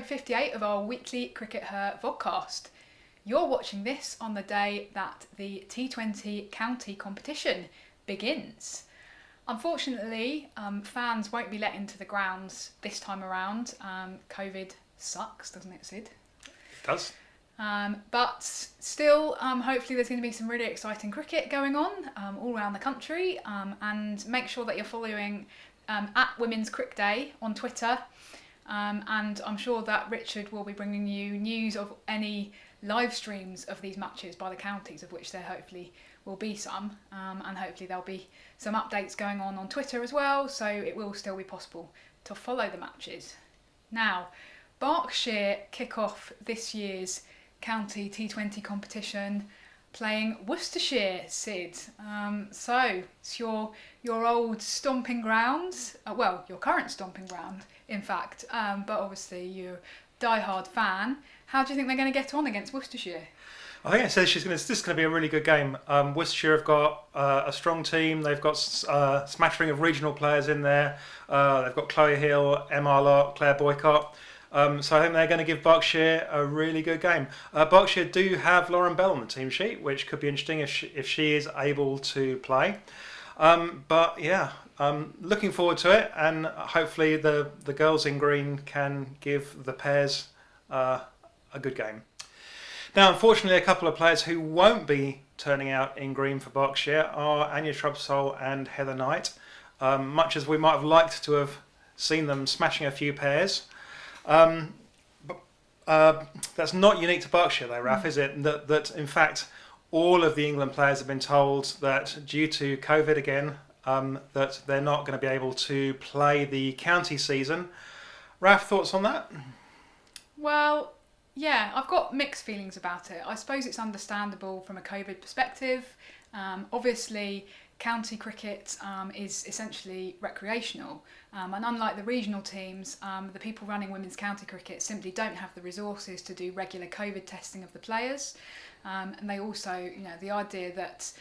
58 of our weekly CRICKETher Vodcast. You're watching this on the day that the T20 County competition begins. Unfortunately, fans won't be let into the grounds this time around. COVID sucks, doesn't it, Sid? It does. But still, hopefully there's going to be some really exciting cricket going on all around the country. And make sure that you're following at Women's Crick Day on Twitter. And I'm sure that Richard will be bringing you news of any live streams of these matches by the counties, of which there hopefully will be some. And hopefully there'll be some updates going on Twitter as well, so it will still be possible to follow the matches. Now, Berkshire kick off this year's County T20 competition playing Worcestershire, Sid. So it's your old stomping ground, your current stomping ground, in fact, but obviously you're a die-hard fan. How do you think they're going to get on against Worcestershire? I think it says this is going to be a really good game. Worcestershire have got a strong team. They've got a smattering of regional players in there. They've got Chloe Hill, Emma Lott, Claire Boycott. So I think they're going to give Berkshire a really good game. Berkshire do have Lauren Bell on the team sheet, which could be interesting if she is able to play. But yeah, looking forward to it, and hopefully the girls in green can give the pairs a good game. Now, unfortunately, a couple of players who won't be turning out in green for Berkshire are Anya Shrubsole and Heather Knight. Much as we might have liked to have seen them smashing a few pairs. That's not unique to Berkshire though, Raf, is it? That in fact all of the England players have been told that due to COVID again, that they're not going to be able to play the county season. Raf, thoughts on that? Well, yeah, I've got mixed feelings about it. I suppose it's understandable from a COVID perspective. Obviously, county cricket is essentially recreational, and unlike the regional teams, the people running women's county cricket simply don't have the resources to do regular COVID testing of the players. And they also, the idea that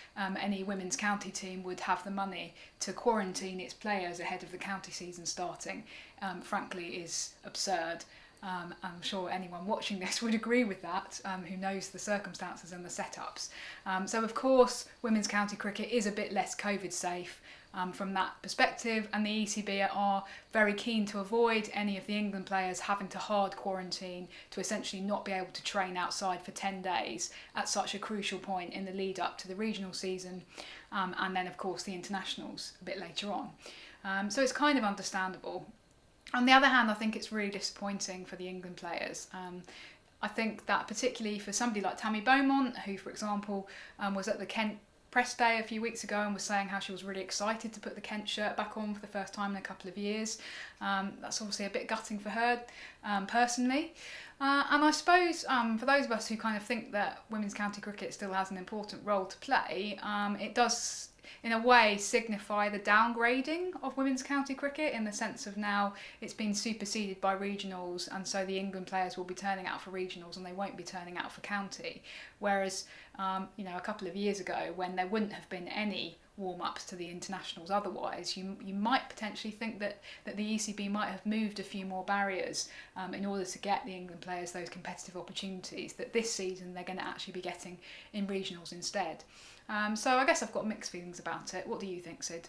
any women's county team would have the money to quarantine its players ahead of the county season starting, frankly, is absurd. I'm sure anyone watching this would agree with that, who knows the circumstances and the setups. So of course, women's county cricket is a bit less COVID safe from that perspective, and the ECB are very keen to avoid any of the England players having to hard quarantine to essentially not be able to train outside for 10 days at such a crucial point in the lead up to the regional season, and then of course the internationals a bit later on. So it's kind of understandable. On the other hand, I think it's really disappointing for the England players. I think that particularly for somebody like Tammy Beaumont, who, for example, was at the Kent press day a few weeks ago and was saying how she was really excited to put the Kent shirt back on for the first time in a couple of years. That's obviously a bit gutting for her, personally. And I suppose for those of us who kind of think that women's county cricket still has an important role to play, it does in a way signify the downgrading of women's county cricket, in the sense of now it's been superseded by regionals, and so the England players will be turning out for regionals and they won't be turning out for county. Whereas a couple of years ago, when there wouldn't have been any warm-ups to the internationals otherwise, you might potentially think that the ECB might have moved a few more barriers in order to get the England players those competitive opportunities that this season they're going to actually be getting in regionals instead. So I guess I've got mixed feelings about it. What do you think, Sid?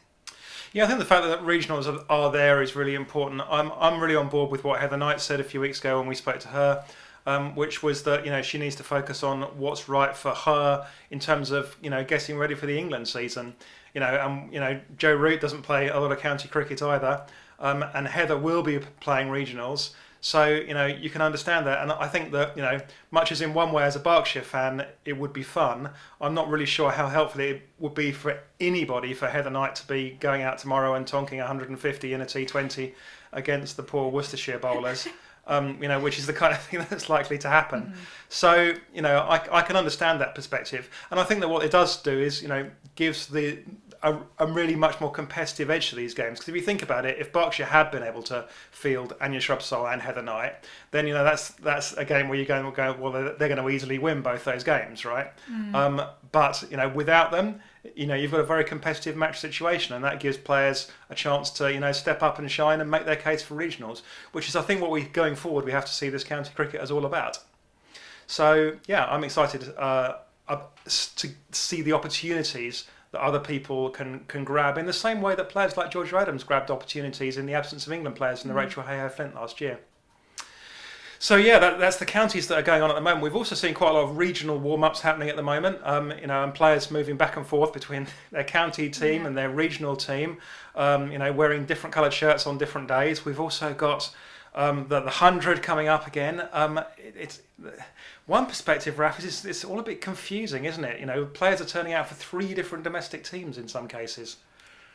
Yeah, I think the fact that regionals are there is really important. I'm really on board with what Heather Knight said a few weeks ago when we spoke to her, which was that she needs to focus on what's right for her in terms of getting ready for the England season. Joe Root doesn't play a lot of county cricket either, and Heather will be playing regionals. So, you can understand that. And I think that, much as in one way as a Berkshire fan, it would be fun, I'm not really sure how helpful it would be for anybody for Heather Knight to be going out tomorrow and tonking 150 in a T20 against the poor Worcestershire bowlers, which is the kind of thing that's likely to happen. Mm-hmm. So, I can understand that perspective. And I think that what it does do is, gives a really much more competitive edge to these games. Because if you think about it, if Berkshire had been able to field Anya Shrubsole and Heather Knight, then that's a game where you're going, well, they're going to easily win both those games, right? Mm. But without them, you've got a very competitive match situation, and that gives players a chance to step up and shine and make their case for regionals, which is I think what going forward we have to see this county cricket as all about. So yeah, I'm excited to see the opportunities that other people can grab in the same way that players like Georgia Adams grabbed opportunities in the absence of England players in the Rachel Hayhoe Flint last year. So yeah, that's the counties that are going on at the moment. We've also seen quite a lot of regional warm-ups happening at the moment, and players moving back and forth between their county team and their regional team, wearing different coloured shirts on different days. We've also got the 100 coming up again. It's one perspective, Raf, is it's all a bit confusing, isn't it? Players are turning out for 3 different domestic teams in some cases.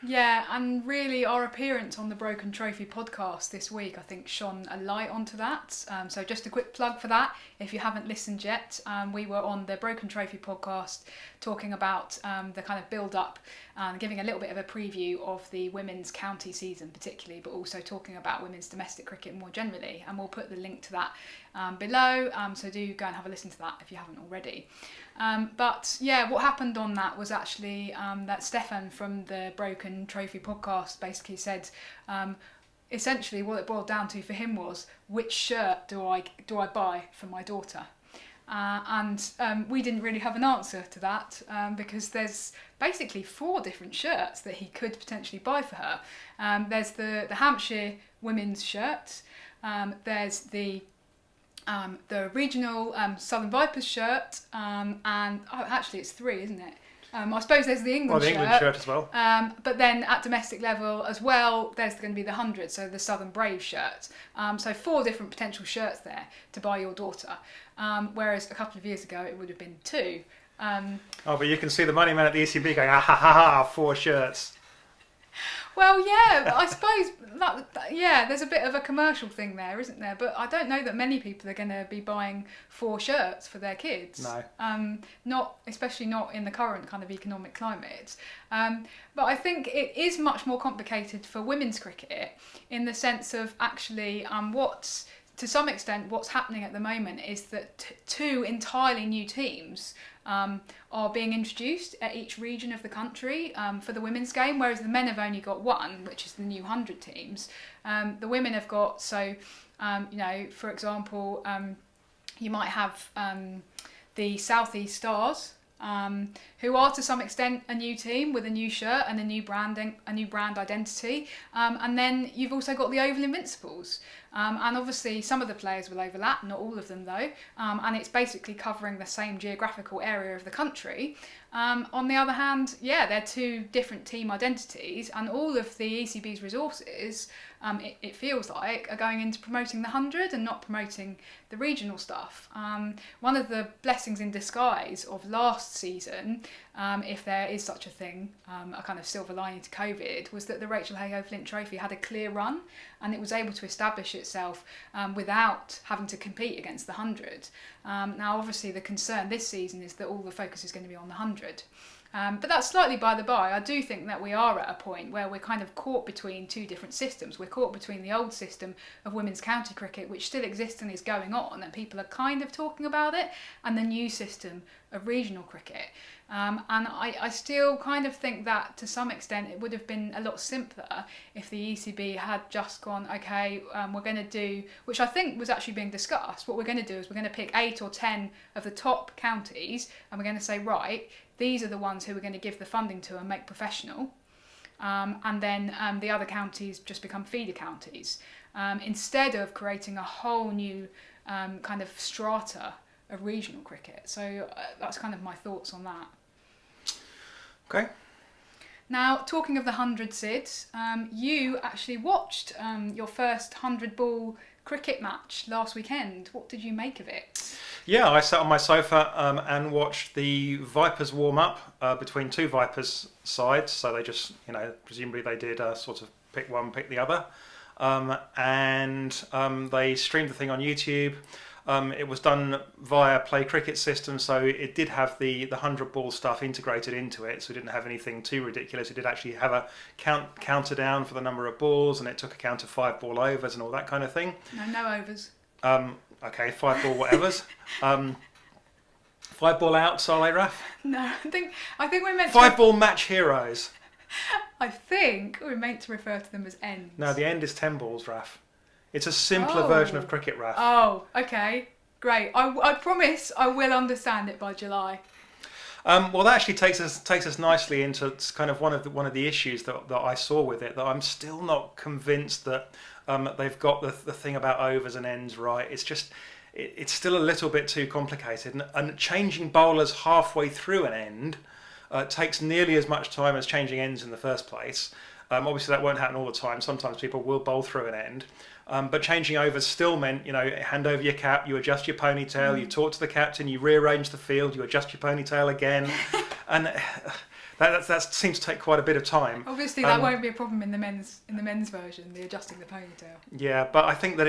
Yeah, and really our appearance on the Broken Trophy podcast this week, I think, shone a light onto that. So just a quick plug for that. If you haven't listened yet, we were on the Broken Trophy podcast talking about the kind of build-up and giving a little bit of a preview of the women's county season particularly, but also talking about women's domestic cricket more generally. And we'll put the link to that below, so do go and have a listen to that if you haven't already. But yeah, what happened on that was actually that Stefan from the Broken Trophy podcast basically said essentially what it boiled down to for him was, which shirt do I buy for my daughter? And we didn't really have an answer to that because there's basically 4 different shirts that he could potentially buy for her. There's the Hampshire women's shirt, there's the regional Southern Vipers shirt, and actually it's 3, isn't it? I suppose there's the England shirt. England shirt as well. But then at domestic level as well, there's going to be the 100, so the Southern Brave shirt. So 4 different potential shirts there to buy your daughter. Whereas a couple of years ago it would have been 2. But you can see the money man at the ECB going, ha ha ha ha, 4 shirts. Well, yeah, but I suppose there's a bit of a commercial thing there, isn't there? But I don't know that many people are going to be buying 4 shirts for their kids. No. Especially not in the current kind of economic climate. But I think it is much more complicated for women's cricket in the sense of actually to some extent what's happening at the moment is that 2 entirely new teams are being introduced at each region of the country for the women's game, whereas the men have only got 1, which is the new 100 teams. The women have got, for example, you might have the South East Stars, who are to some extent a new team with a new shirt and a new brand identity, and then you've also got the Oval Invincibles, and obviously some of the players will overlap, not all of them though, and it's basically covering the same geographical area of the country. On the other hand, they're 2 different team identities, and all of the ECB's resources, it feels like, are going into promoting the 100 and not promoting the regional stuff. One of the blessings in disguise of last season, if there is such a thing, a kind of silver lining to COVID, was that the Rachel Hayhoe Flint Trophy had a clear run and it was able to establish itself without having to compete against the 100. Now obviously the concern this season is that all the focus is going to be on the 100. But that's slightly by the by. I do think that we are at a point where we're kind of caught between 2 different systems. We're caught between the old system of women's county cricket, which still exists and is going on, and people are kind of talking about it, and the new system of regional cricket. And I still kind of think that to some extent it would have been a lot simpler if the ECB had just gone, okay, we're going to do, which I think was actually being discussed, what we're going to do is we're going to pick 8 or 10 of the top counties, and we're going to say, right, these are the ones who we're going to give the funding to and make professional. And then the other counties just become feeder counties, instead of creating a whole new kind of strata of regional cricket. So that's kind of my thoughts on that. Okay. Now, talking of the 100, Sid, you actually watched your first 100-ball cricket match last weekend. What did you make of it? Yeah, I sat on my sofa and watched the Vipers warm up between 2 Vipers sides. So they just, presumably they did sort of pick one, pick the other. And they streamed the thing on YouTube. It was done via Play Cricket system, so it did have the 100-ball stuff integrated into it, so it didn't have anything too ridiculous. It did actually have a counter down for the number of balls, and it took account of 5-ball overs and all that kind of thing. No overs. Okay, 5-ball whatevers. 5-ball outs, are they, Raf? No, I think we're meant Five ball match heroes. I think we're meant to refer to them as ends. No, the end is 10 balls, Raf. It's a simpler version of cricket, Raf. Oh, okay. Great. I promise I will understand it by July. Well, that actually takes us nicely into kind of one of the issues that I saw with it. That I'm still not convinced that they've got the thing about overs and ends right. It's just it's still a little bit too complicated, and changing bowlers halfway through an end takes nearly as much time as changing ends in the first place. Obviously, that won't happen all the time. Sometimes people will bowl through an end. But changing overs still meant, hand over your cap, you adjust your ponytail, you talk to the captain, you rearrange the field, you adjust your ponytail again. And that seems to take quite a bit of time. Obviously, that won't be a problem in the men's version, the adjusting the ponytail. Yeah, but I think that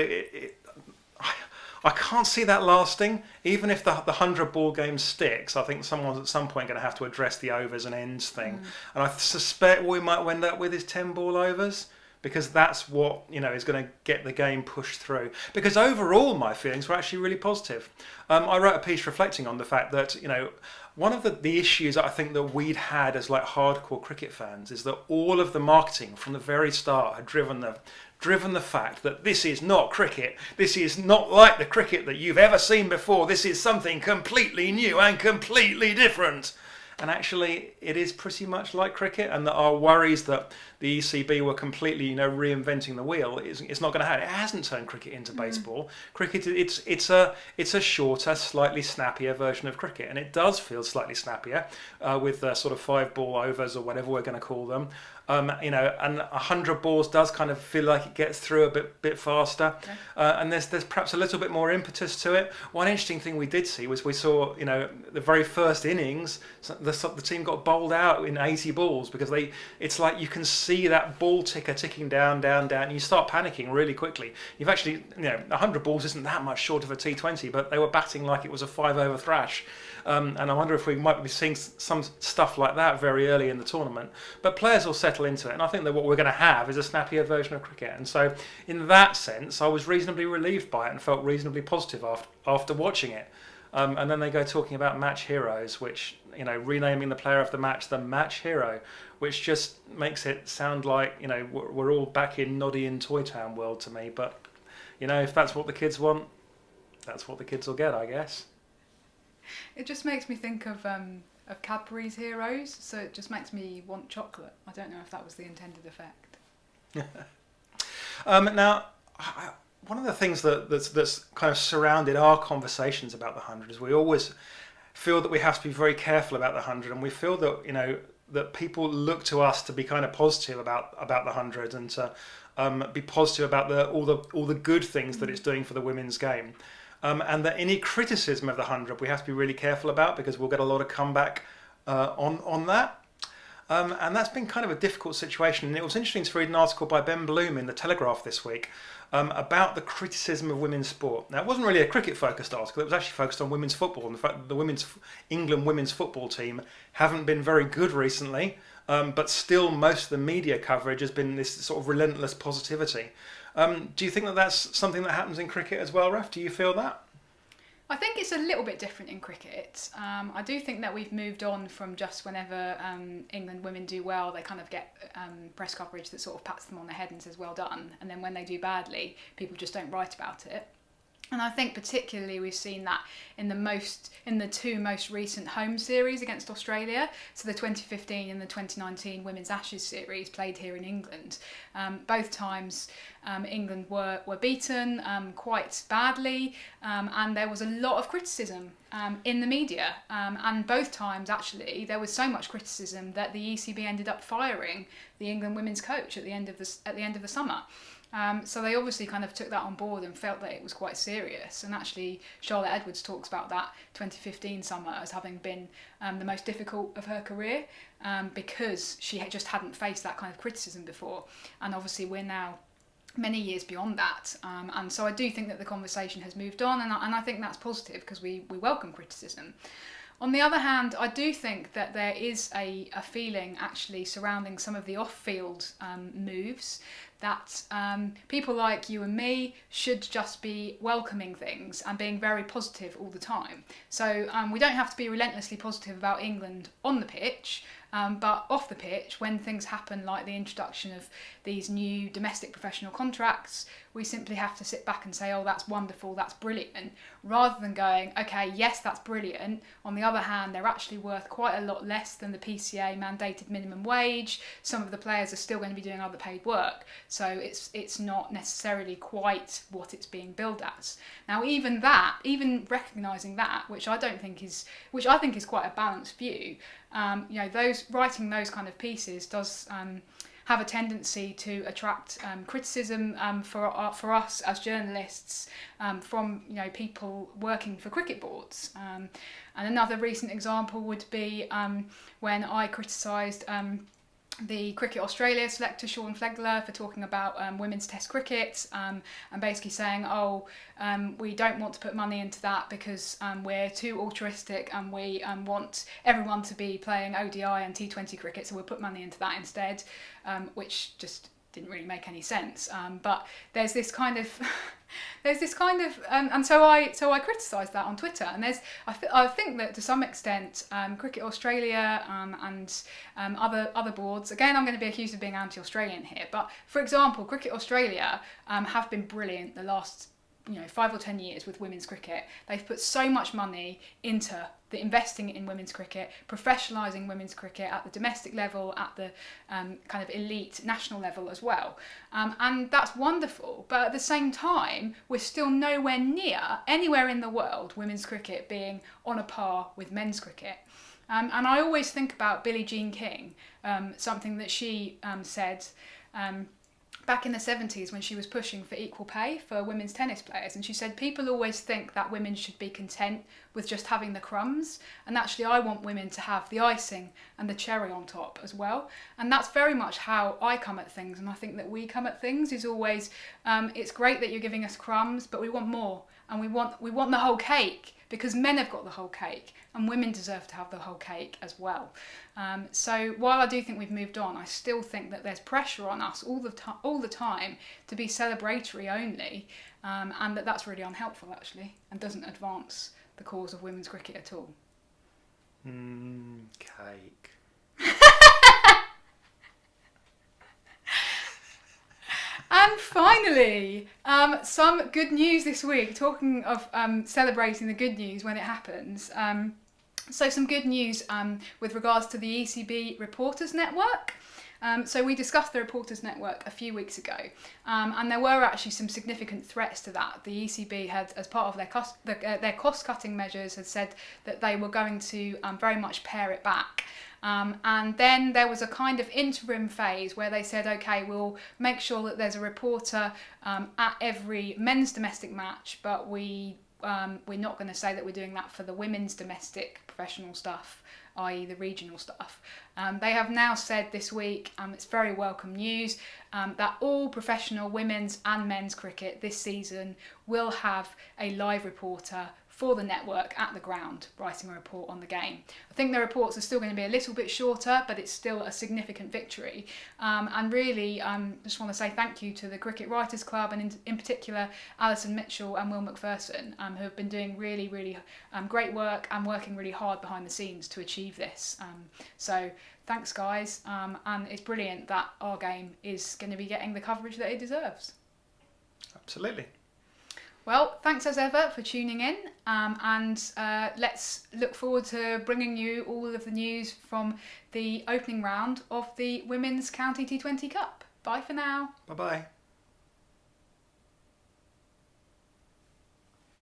I can't see that lasting. Even if the 100 ball game sticks, I think someone's at some point going to have to address the overs and ends thing. And I suspect what we might end up with is 10 ball overs, because that's what is going to get the game pushed through. Because overall, my feelings were actually really positive. I wrote a piece reflecting on the fact that one of the issues that I think that we'd had as like hardcore cricket fans is that all of the marketing from the very start had driven the fact that this is not cricket. This is not like the cricket that you've ever seen before. This is something completely new and completely different. And actually, it is pretty much like cricket, and that our worries that the ECB were completely, reinventing the wheel it's not going to happen. It hasn't turned cricket into baseball. Cricket, it's a shorter, slightly snappier version of cricket, and it does feel slightly snappier with sort of 5 ball overs or whatever we're going to call them. And 100 balls does kind of feel like it gets through a bit faster, and there's perhaps a little bit more impetus to it. One interesting thing we did see was we saw the very first innings the team got bowled out in 80 balls because it's like you can see that ball ticker ticking down, and you start panicking really quickly. You've actually 100 balls isn't that much short of a T20, but they were batting like it was a 5 over thrash. And I wonder if we might be seeing some stuff like that very early in the tournament. But players will settle into it, and I think that what we're going to have is a snappier version of cricket. And so, in that sense, I was reasonably relieved by it and felt reasonably positive after watching it. And then they go talking about match heroes, which renaming the player of the match hero, which just makes it sound like we're all back in Noddy in Toy Town world to me. But if that's what the kids want, that's what the kids will get, I guess. It just makes me think of Cadbury's heroes, so it just makes me want chocolate. I don't know if that was the intended effect. Now, one of the things that's kind of surrounded our conversations about the 100 is we always feel that we have to be very careful about the 100, and we feel that that people look to us to be kind of positive about the 100 and to be positive about all the good things that it's doing for the women's game. And that any criticism of the 100 we have to be really careful about, because we'll get a lot of comeback on that. And that's been kind of a difficult situation. And it was interesting to read an article by Ben Bloom in The Telegraph this week about the criticism of women's sport. Now, it wasn't really a cricket-focused article. It was actually focused on women's football and the fact that the England women's football team haven't been very good recently, but still most of the media coverage has been this sort of relentless positivity. Do you think that that's something that happens in cricket as well, Raf? Do you feel that? I think it's a little bit different in cricket. I do think that we've moved on from just whenever England women do well, they kind of get press coverage that sort of pats them on the head and says, well done. And then when they do badly, people just don't write about it. And I think particularly we've seen that in the two most recent home series against Australia, so the 2015 and the 2019 Women's Ashes series played here in England. Both times England were beaten quite badly, and there was a lot of criticism in the media. And both times actually there was so much criticism that the ECB ended up firing the England women's coach at the end of the summer. So they obviously kind of took that on board and felt that it was quite serious. And actually, Charlotte Edwards talks about that 2015 summer as having been the most difficult of her career because she just hadn't faced that kind of criticism before. And obviously, we're now many years beyond that. And so I do think that the conversation has moved on, and I think that's positive because we welcome criticism. On the other hand, I do think that there is a feeling actually surrounding some of the off-field moves that people like you and me should just be welcoming things and being very positive all the time. So we don't have to be relentlessly positive about England on the pitch, but off the pitch, when things happen like the introduction of these new domestic professional contracts, we simply have to sit back and say, oh, that's wonderful, that's brilliant, rather than going, okay, yes, that's brilliant. On the other hand, they're actually worth quite a lot less than the PCA mandated minimum wage. Some of the players are still going to be doing other paid work, so it's not necessarily quite what it's being billed as. Now, even recognising that, which I think is quite a balanced view, those writing those kind of pieces does have a tendency to attract criticism for us as journalists from people working for cricket boards. And another recent example would be when I criticised the Cricket Australia selector Sean Flegler for talking about women's test cricket and basically saying, we don't want to put money into that because we're too altruistic and we want everyone to be playing ODI and T20 cricket, so we'll put money into that instead, which just didn't really make any sense. But there's this kind of and so I criticised that on Twitter, and I think that to some extent Cricket Australia and other boards, again I'm going to be accused of being anti-Australian here, but for example Cricket Australia have been brilliant the last 5 or 10 years with women's cricket. They've put so much money into investing in women's cricket, professionalising women's cricket at the domestic level, at the kind of elite national level as well. And that's wonderful. But at the same time, we're still nowhere near anywhere in the world women's cricket being on a par with men's cricket. And I always think about Billie Jean King, something that she said back in the 70s when she was pushing for equal pay for women's tennis players, and she said people always think that women should be content with just having the crumbs, and actually I want women to have the icing and the cherry on top as well. And that's very much how I come at things, and I think that we come at things is always it's great that you're giving us crumbs, but we want more, and we want the whole cake, because men have got the whole cake and women deserve to have the whole cake as well. So while I do think we've moved on, I still think that there's pressure on us all the time to be celebratory only, and that's really unhelpful actually, and doesn't advance the cause of women's cricket at all. Cake. And finally, some good news this week, talking of celebrating the good news when it happens. So some good news with regards to the ECB Reporters Network. So we discussed the Reporters Network a few weeks ago, and there were actually some significant threats to that. The ECB had, as part of their cost-cutting measures, had said that they were going to very much pare it back. And then there was a kind of interim phase where they said, okay, we'll make sure that there's a reporter at every men's domestic match, but we're not going to say that we're doing that for the women's domestic professional stuff, i.e. the regional stuff. They have now said this week, it's very welcome news, that all professional women's and men's cricket this season will have a live reporter for the network at the ground, writing a report on the game. I think the reports are still going to be a little bit shorter, but it's still a significant victory. And really, just want to say thank you to the Cricket Writers Club, and in particular Alison Mitchell and Will McPherson, who have been doing really, really great work and working really hard behind the scenes to achieve this. So thanks guys, and it's brilliant that our game is going to be getting the coverage that it deserves. Absolutely. Well, thanks as ever for tuning in, and let's look forward to bringing you all of the news from the opening round of the Women's County T20 Cup. Bye for now. Bye-bye.